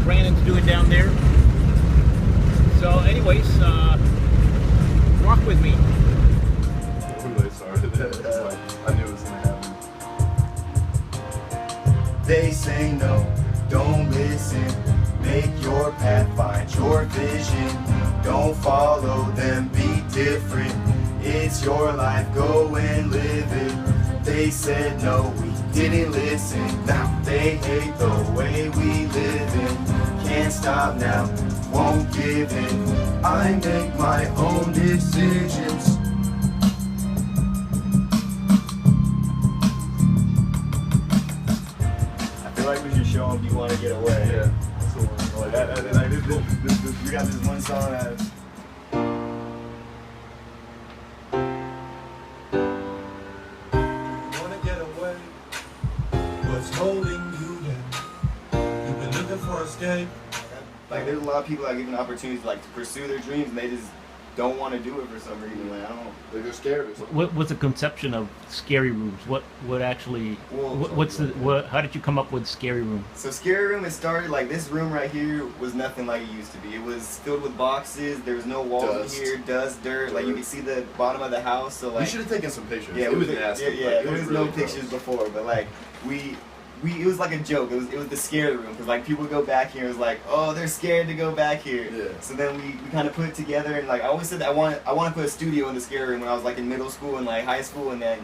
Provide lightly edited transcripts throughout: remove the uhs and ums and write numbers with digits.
ran into doing down there. So anyways, rock with me. I'm really sorry that I knew it was gonna happen. They say no, don't listen. Make your path, find your vision. Don't follow them, be different. It's your life, go and live it. They said no, we didn't listen. Now they hate the way we live in. Can't stop now, won't give in. I make my own decisions. I feel like we should show them You Want to Get Away. Yeah, that's the one. We got this one song that holding you down. You've been looking for escape. like there's a lot of people that given opportunities like to pursue their dreams and they just don't want to do it for some reason. Like I don't. They're just scared or something. What was the conception of Scary Rooms? What actually? How did you come up with Scary Room? So Scary Room, it started like this room right here was nothing like it used to be. It was filled with boxes. There was no walls in here, dust, dirt. Like you could see the bottom of the house. So like you should have taken some pictures. Yeah, it was nasty. Yeah, there was really no pictures before, but like it was like a joke. It was the scary room because like people would go back here. It was like, oh, they're scared to go back here. Yeah. So then we kind of put it together and like I always said that I want to put a studio in the scary room when I was like in middle school and like high school, and then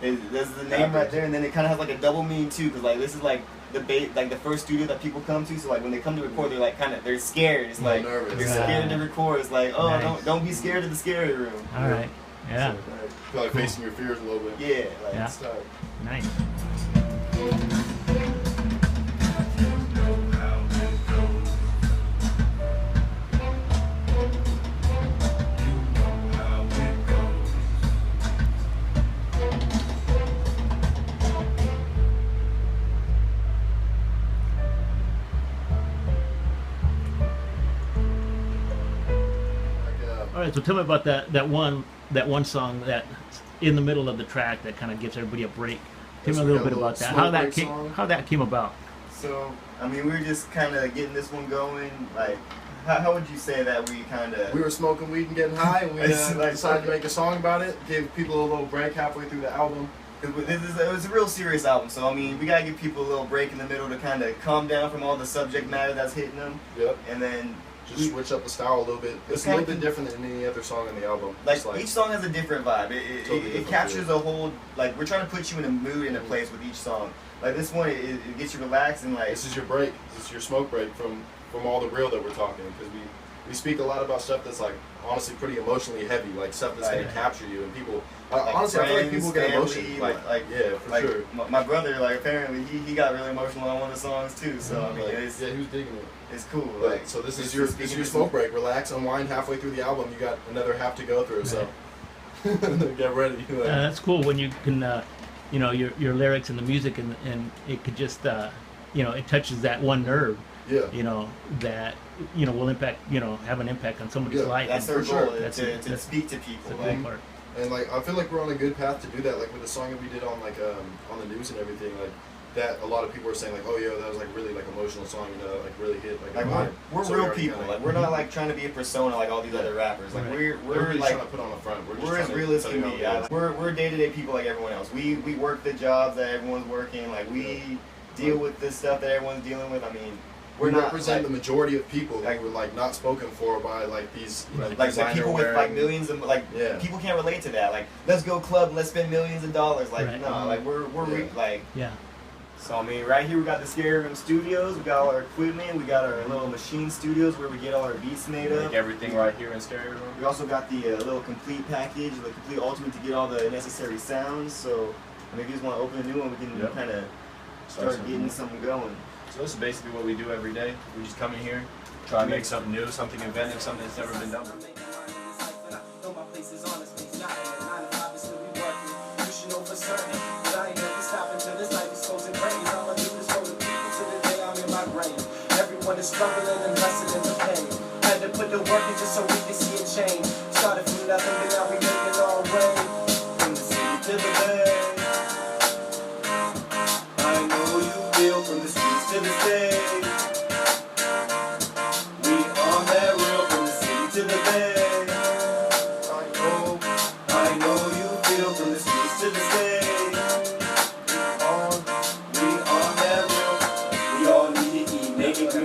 there's the name right there, and then it kind of has like a double meaning too because like this is like the first studio that people come to. So like when they come to record, they're like they're scared. It's like nervous. they're scared to record. It's like Nice. don't be scared of the scary room. All right. Yeah. So, Feel like facing your fears a little bit. yeah. Like Yeah. it's tough. Nice. All right, so tell me about that one song that in the middle of the track that kind of gives everybody a break. Tell me a little bit about that. How that came about. So I mean, we were just kind of getting this one going. Like, how would you say that we kind of? We were smoking weed and getting high, and we decided to make a song about it. Gave people a little break halfway through the album. It was a real serious album, so I mean, we gotta give people a little break in the middle to kind of calm down from all the subject matter that's hitting them. Yep. And then Just switch up the style a little bit. It's a little bit different than any other song on the album. Like each song has a different vibe. It captures a whole, like, we're trying to put you in a mood and a place with each song. Like this one, it gets you relaxed and like. This is your break. This is your smoke break from all the real that we're talking, because we speak a lot about stuff that's like honestly pretty emotionally heavy, like stuff that's gonna capture you, and people. Like honestly, friends, I feel like people get family, emotional. Like yeah, for sure. My brother, like apparently he got really emotional on one of the songs too. So I mean, he was digging it. It's cool. But, Like so this is your smoke break. Relax, unwind halfway through the album. You got another half to go through. So get ready. That's cool when you can, your lyrics and the music and it could just, it touches that one nerve. Yeah. That will impact, have an impact on somebody's life. That's and our goal, that's to speak to people. That's a cool part. And like I feel like we're on a good path to do that. Like with the song that we did on on the news and everything, like that. A lot of people are saying like, oh yeah, that was like really like emotional song, like really hit. Like we're so real people. Like we're not like trying to be a persona like all these other rappers. Like we're like like trying to put on the front. We're as real as can be. We're day-to-day people like everyone else. We work the jobs that everyone's working. Like we deal with the stuff that everyone's dealing with. I mean. We represent the majority of people that were like not spoken for by like these like people with like millions of people can't relate to that. Like let's go club, let's spend millions of dollars. Like no, like we're like So I mean, right here we got the ScaryRoomStudios. We got all our equipment. We got our little machine studios where we get all our beats made up. Like everything right here in Scary Room. We also got the little complete package, the complete ultimate to get all the necessary sounds. So I mean, if you just want to open a new one, we can kind of start getting something going. So this is basically what we do every day. We just come in here, try to make something new, something inventive, something that's never been done before. Everyone is struggling and wrestling the pain. Had to put the work in just so we can see a change. Started from nothing, but now we make it all way. From the city to the bay. I know you feel from the streets to the stage.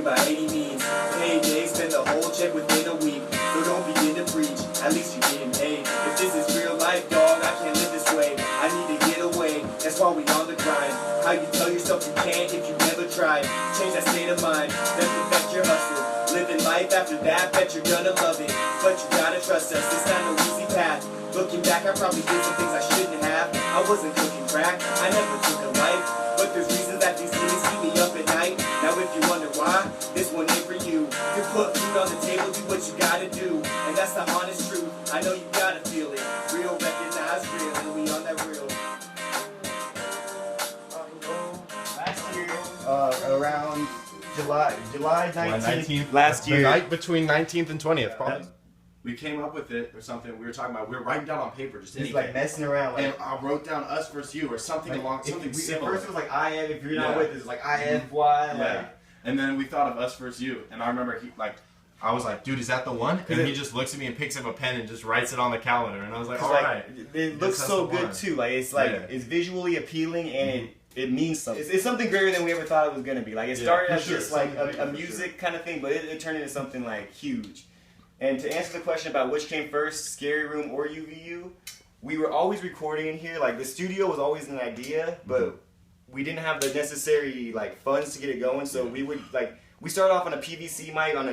by any means. Payday, spend the whole check within a week. So don't begin to preach, at least you're getting paid. If this is real life, dog, I can't live this way. I need to get away, that's why we on the grind. How you tell yourself you can't if you never tried. Change that state of mind, then perfect your hustle. Living life after that, bet you're gonna love it. But you gotta trust us, it's not no easy path. Looking back, I probably did some things I shouldn't have. I wasn't cooking crack, I never took a life. But there's reasons that these things keep me up at night. Now if you wonder why, this one ain't for you. To put food on the table, do what you gotta do. And that's the honest truth, I know you gotta feel it. Real, recognize real, and we on that real. Last year, around July 19th, last year. The night between 19th and 20th, probably. We came up with it or something. We were talking about. We were writing down on paper, just anything. like messing around. And I wrote down UsVsU or something like, along something similar. At first it was like IF. If you're not Yeah. with it, it's like IFY. Yeah. Like, And then we thought of UsVsU, and I remember I was like, dude, is that the one? And he just looks at me and picks up a pen and just writes it on the calendar, and I was like, all right. It looks so good too. Like it's like it's visually appealing and it means something. It's something greater than we ever thought it was gonna be. Like it started as just like a music kind of thing, but it turned into something like huge. And to answer the question about which came first, Scary Room or UVU, we were always recording in here. Like the studio was always an idea, but we didn't have the necessary like funds to get it going. So we would we started off on a PVC mic on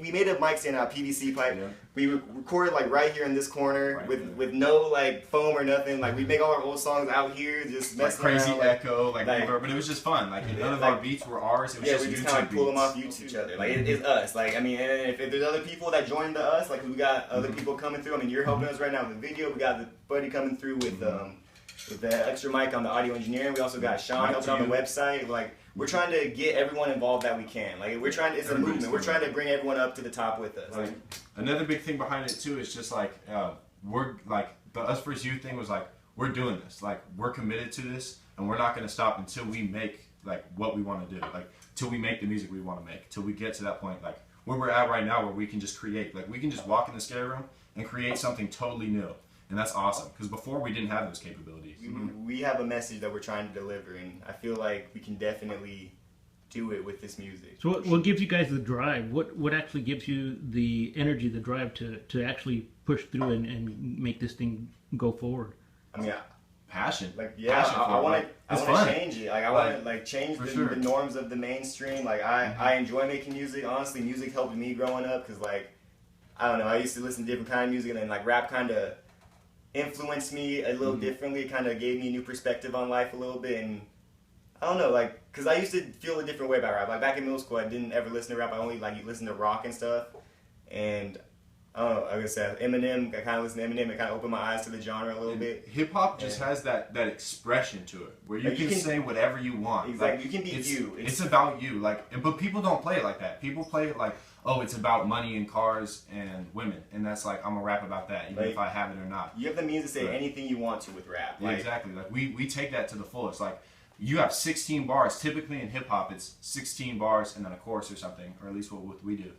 we made a mic stand out of PVC pipe. Yeah. We recorded like right here in this corner with no like foam or nothing. Like we make all our old songs out here, just messing crazy around, echo, but it was just fun. Like none of our beats were ours. It was just we just YouTube kind of pull them off beats. YouTube each other. Like it's us. Like I mean, and if there's other people that joined us, like we got other people coming through. I mean, you're helping us right now with the video. We got the buddy coming through with the extra mic on the audio engineering. We also got Sean helping on the website. Like we're trying to get everyone involved that we can. Like we're trying. It's a movement. We're trying to bring everyone up to the top with us. Like, another big thing behind it too is just like we're like the UsVsU thing was like we're doing this. Like we're committed to this, and we're not going to stop until we make like what we want to do. Like till we make the music we want to make. Till we get to that point like where we're at right now, where we can just create. Like we can just walk in the scary room and create something totally new. And that's awesome, because before we didn't have those capabilities. We have a message that we're trying to deliver, and I feel like we can definitely do it with this music. So what gives you guys the drive? What actually gives you the energy, the drive to actually push through and make this thing go forward? I mean, passion. Like I want to change it. Like I want to like change the norms of the mainstream. Like I enjoy making music. Honestly, music helped me growing up, because like I don't know, I used to listen to different kind of music, and then like rap kind of influenced me a little differently. It kind of gave me a new perspective on life a little bit, and I don't know, like, because I used to feel a different way about rap. Like back in middle school, I didn't ever listen to rap. I only like listened to rock and stuff, and I don't know, like I said, Eminem, I kind of listened to Eminem. It kind of opened my eyes to the genre a little bit. Hip hop just has that expression to it, where you can say whatever you want. Exactly, like, you can be you. It's about you, like, but people don't play it like that. People play it like, oh, it's about money and cars and women, and that's like, I'm gonna rap about that, even if I have it or not. You have the means to say anything you want to with rap. Like, exactly. Like we take that to the fullest. Like you have 16 bars. Typically in hip hop, it's 16 bars and then a chorus or something, or at least what we do.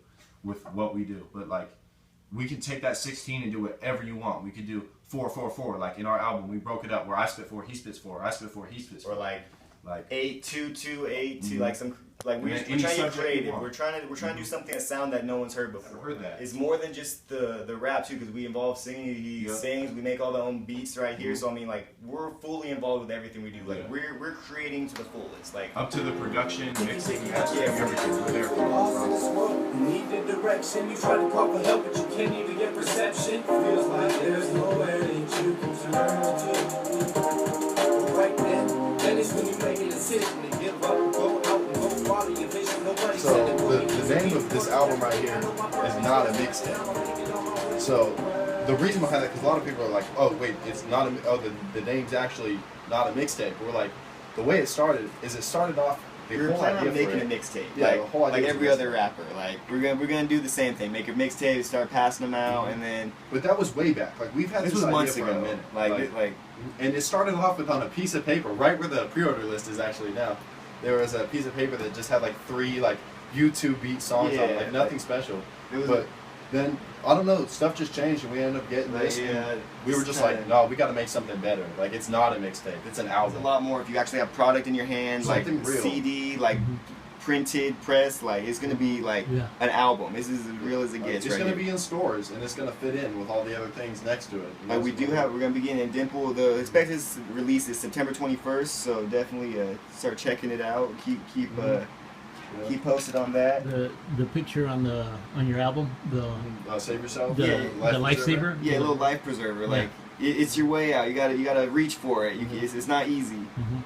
But like, we can take that 16 and do whatever you want. We could do 4-4-4. Like in our album, we broke it up where I spit 4, he spits 4, I spit 4, he spits 4. Or like 8-2-2-8-2, like some. Like we're trying to get creative. We're trying to do something, a sound that no one's heard before. I've heard that. It's more than just the rap too, because we involve singing. He sings. We make all the own beats right here. So I mean, like we're fully involved with everything we do. Like we're creating to the fullest. Like up to the production, mixing, everything. We're there. You need the direction. You try to call for help, but you can't even get perception. Feels like there's nowhere that you can turn to. Right then it's when you make a decision to give up, go out and go follow your vision. Nobody So the name of this album right here is not a mixtape. So the reason behind that, because a lot of people are like, oh wait, it's not the name's actually not a mixtape. We're like, the way it started is it started off. We were planning on making a mixtape, the whole idea like every other rapper. Like we're gonna do the same thing, make a mixtape, start passing them out, and then. But that was way back. Like we've had this was idea months for ago. a minute. Like, and it started off with on a piece of paper, right where the pre-order list is actually now. There was a piece of paper that just had like 3 like YouTube beat songs on it, like nothing special. But then I don't know, stuff just changed, and we ended up getting this. And we were just like, no, we got to make something better. Like it's not a mixtape; it's an album. It's a lot more if you actually have product in your hand, something like real. CD, like printed, pressed. Like it's gonna be like an album. This is as real as it gets. It's gonna be in stores, and it's gonna fit in with all the other things next to it. Like we're gonna be getting in Dimple. The expected release is September 21st, so definitely start checking it out. Keep posted on that. The picture on your album, the Save Yourself, the lifesaver, a little life preserver. Like it's your way out. You gotta reach for it. It's not easy.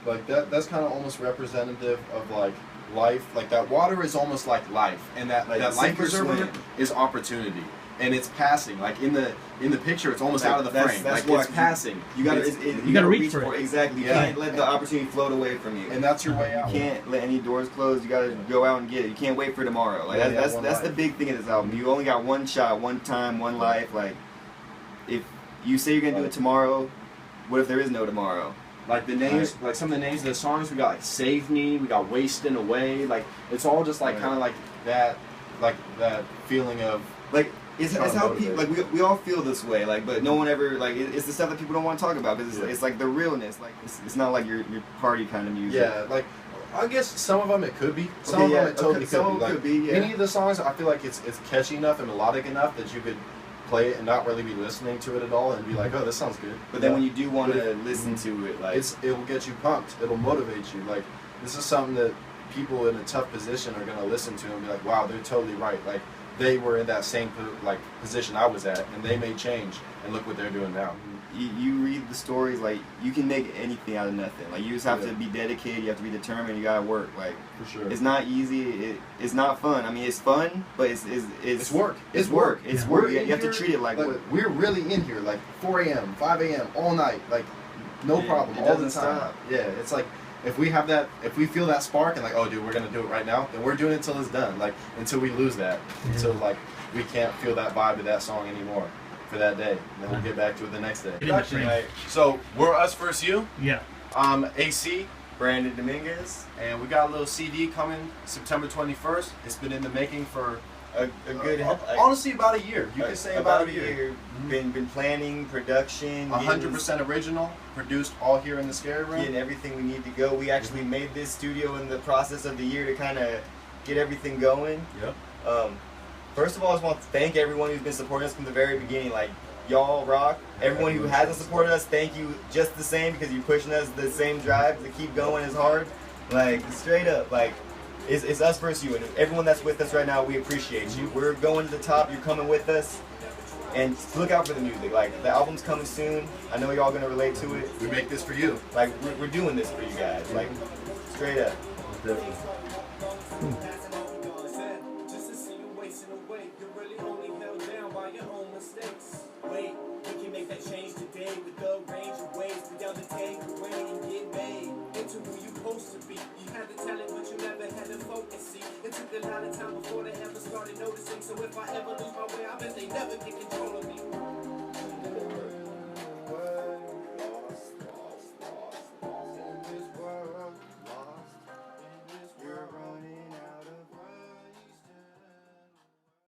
Like that's kind of almost representative of like life. Like that water is almost like life, and that life preserver is opportunity, and it's passing. Like in the picture, it's almost out of the frame. That's like it's passing. You gotta reach for it. Exactly. You can't let the opportunity float away from you. And that's your way out. You can't let any doors close. You gotta go out and get it. You can't wait for tomorrow. Like that's the big thing of this album. You only got one shot, one time, one life. Like if you say you're gonna do it tomorrow, what if there is no tomorrow? Like the names, like some of the names of the songs, we got like Save Me, we got Wasting Away. Like it's all just like kind of like that feeling of like. It's how people, like we all feel this way, like, but no one ever, like, it's the stuff that people don't want to talk about, because it's like the realness, like, it's not like your party kind of music. Yeah, like, I guess some of them it could be, some of them it totally could be. Like, any of the songs, I feel like it's catchy enough and melodic enough that you could play it and not really be listening to it at all and be like, oh, this sounds good. But then when you do want to listen to it, like, it will get you pumped, it'll motivate you, like, this is something that people in a tough position are going to listen to and be like, wow, they're totally right, like, they were in that same position I was at, and they made change, and look what they're doing now. You read the stories, like, you can make anything out of nothing. Like, you just have to be dedicated, you have to be determined, you gotta work. Like, for sure. It's not easy, it's not fun. I mean, it's fun, but it's work. It's work. It's work. You have to treat it like work. We're really in here, like 4 a.m., 5 a.m., all night, like, no problem, all the time. Stop. Yeah, it's like, if we feel that spark and like, oh dude, we're gonna do it right now, then we're doing it until it's done. Like until we lose that. Until like we can't feel that vibe of that song anymore for that day. And then we'll get back to it the next day. So we're UsVsU. Yeah. AC. Brandon Dominguez. And we got a little CD coming September 21st. It's been in the making for a good honestly about a year. You could say about a year. Been planning, production, 100% original, produced all here in the Scary Room. Getting everything we need to go. We actually made this studio in the process of the year to kind of get everything going. Yep. First of all, I just want to thank everyone who's been supporting us from the very beginning. Like, y'all rock. Everyone who hasn't supported us, thank you just the same, because you're pushing us the same drive to keep going as hard. Like, straight up, like, it's UsVsU, and everyone that's with us right now, we appreciate you. We're going to the top, you're coming with us, and look out for the music. Like, the album's coming soon. I know y'all gonna relate to it. We make this for you. Like, we're doing this for you guys. Like, straight up. Wait, we can make that change today with the range of ways. We down to take away and get made into who you supposed to be. You had the talent, but you never had the focus. See, it took a lot of time before they ever started noticing. So if I ever lose my way, I bet they never get control of me.